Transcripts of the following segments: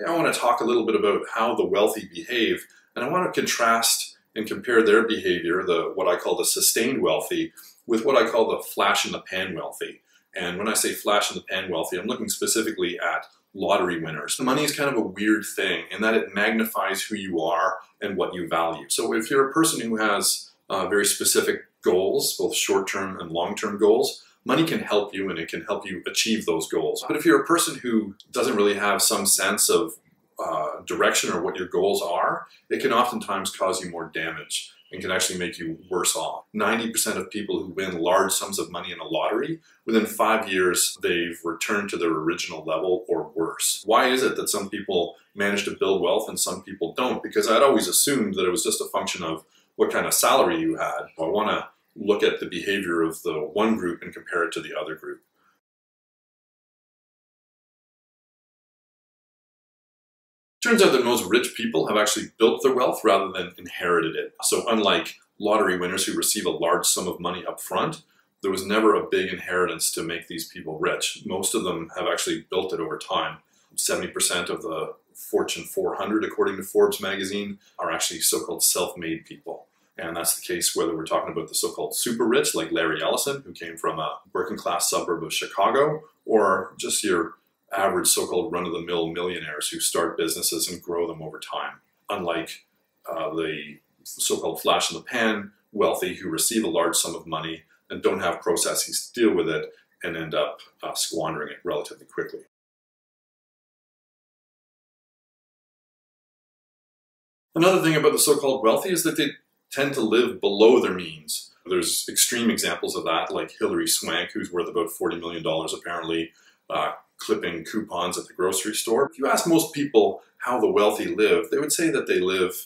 I want to talk a little bit about how the wealthy behave, and I want to contrast and compare their behavior, what I call the sustained wealthy, with what I call the flash in the pan wealthy. And when I say flash in the pan wealthy, I'm looking specifically at lottery winners. Money is kind of a weird thing in that it magnifies who you are and what you value. So if you're a person who has very specific goals, both short-term and long-term goals, money can help you and it can help you achieve those goals. But if you're a person who doesn't really have some sense of direction or what your goals are, it can oftentimes cause you more damage and can actually make you worse off. 90% of people who win large sums of money in a lottery, within 5 years, they've returned to their original level or worse. Why is it that some people manage to build wealth and some people don't? Because I'd always assumed that it was just a function of what kind of salary you had. I want to look at the behavior of the one group and compare it to the other group. Turns out that most rich people have actually built their wealth rather than inherited it. So unlike lottery winners who receive a large sum of money up front, there was never a big inheritance to make these people rich. Most of them have actually built it over time. 70% of the Fortune 400, according to Forbes magazine, are actually so-called self-made people. And that's the case whether we're talking about the so-called super rich, like Larry Ellison, who came from a working class suburb of Chicago, or just your average so-called run-of-the-mill millionaires who start businesses and grow them over time. Unlike the so-called flash-in-the-pan wealthy who receive a large sum of money and don't have processes to deal with it and end up squandering it relatively quickly. Another thing about the so-called wealthy is that they tend to live below their means. There's extreme examples of that, like Hilary Swank, who's worth about $40 million apparently, clipping coupons at the grocery store. If you ask most people how the wealthy live, they would say that they live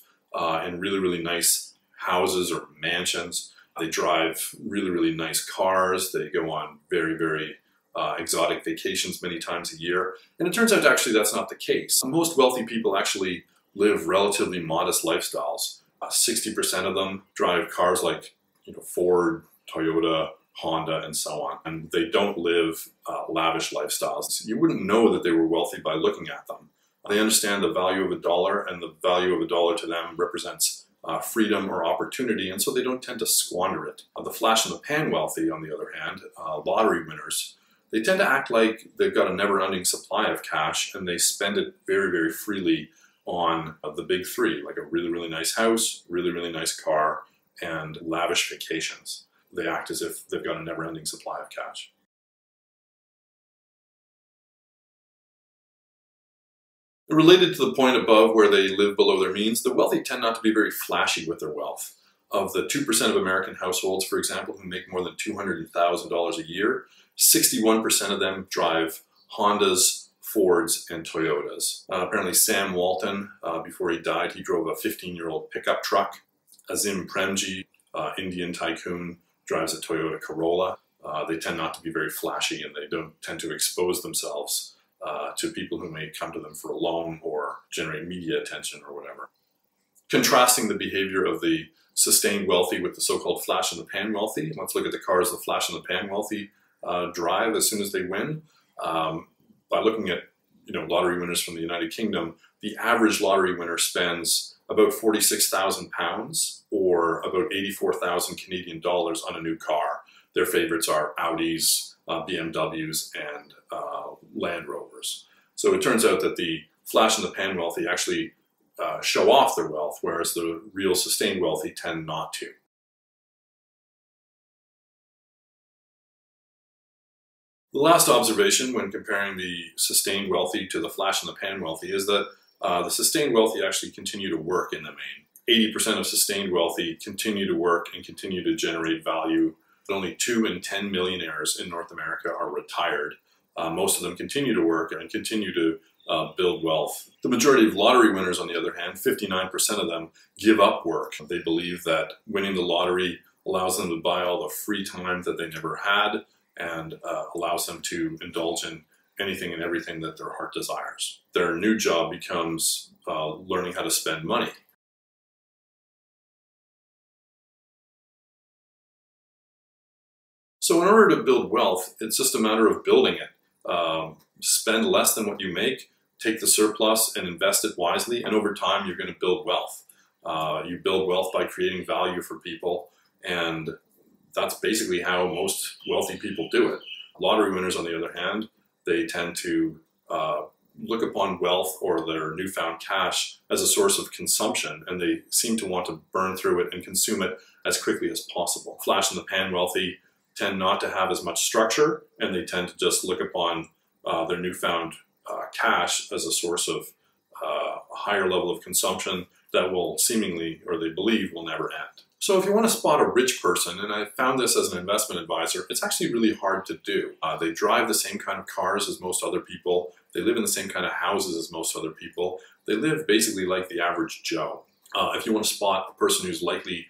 in really, really nice houses or mansions. They drive really, really nice cars. They go on very, very exotic vacations many times a year. And it turns out actually that's not the case. Most wealthy people actually live relatively modest lifestyles. 60% of them drive cars like Ford, Toyota, Honda, and so on. And they don't live lavish lifestyles. You wouldn't know that they were wealthy by looking at them. They understand the value of a dollar, and the value of a dollar to them represents freedom or opportunity, and so they don't tend to squander it. The flash-in-the-pan wealthy, on the other hand, lottery winners, they tend to act like they've got a never-ending supply of cash, and they spend it very, very freely on the big three, like a really, really nice house, really, really nice car, and lavish vacations. They act as if they've got a never-ending supply of cash. Related to the point above where they live below their means, the wealthy tend not to be very flashy with their wealth. Of the 2% of American households, for example, who make more than $200,000 a year, 61% of them drive Hondas, Fords, and Toyotas. Apparently Sam Walton, before he died, he drove a 15-year-old pickup truck. Azim Premji, Indian tycoon, drives a Toyota Corolla. They tend not to be very flashy, and they don't tend to expose themselves to people who may come to them for a loan or generate media attention or whatever. Contrasting the behavior of the sustained wealthy with the so-called flash-in-the-pan wealthy, let's look at the cars the flash-in-the-pan wealthy drive as soon as they win. By looking at lottery winners from the United Kingdom, the average lottery winner spends about £46,000 or about 84,000 Canadian dollars on a new car. Their favorites are Audis, BMWs, and Land Rovers. So it turns out that the flash-in-the-pan wealthy actually show off their wealth, whereas the real sustained wealthy tend not to. The last observation when comparing the sustained wealthy to the flash-in-the-pan wealthy is that the sustained wealthy actually continue to work in the main. 80% of sustained wealthy continue to work and continue to generate value. Only 2 in 10 millionaires in North America are retired. Most of them continue to work and continue to build wealth. The majority of lottery winners, on the other hand, 59% of them give up work. They believe that winning the lottery allows them to buy all the free time that they never had and allows them to indulge in anything and everything that their heart desires. Their new job becomes learning how to spend money. So in order to build wealth, it's just a matter of building it. Spend less than what you make, take the surplus and invest it wisely, and over time you're going to build wealth. You build wealth by creating value for people, and that's basically how most wealthy people do it. Lottery winners, on the other hand, they tend to look upon wealth or their newfound cash as a source of consumption, and they seem to want to burn through it and consume it as quickly as possible. Flash in the pan wealthy tend not to have as much structure, and they tend to just look upon their newfound cash as a source of a higher level of consumption that will seemingly, or they believe, will never end. So if you want to spot a rich person, and I found this as an investment advisor, it's actually really hard to do. They drive the same kind of cars as most other people. They live in the same kind of houses as most other people. They live basically like the average Joe. If you want to spot a person who's likely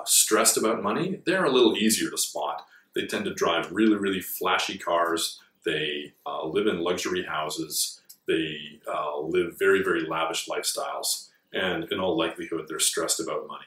stressed about money, they're a little easier to spot. They tend to drive really, really flashy cars. They live in luxury houses. They live very, very lavish lifestyles. And in all likelihood, they're stressed about money.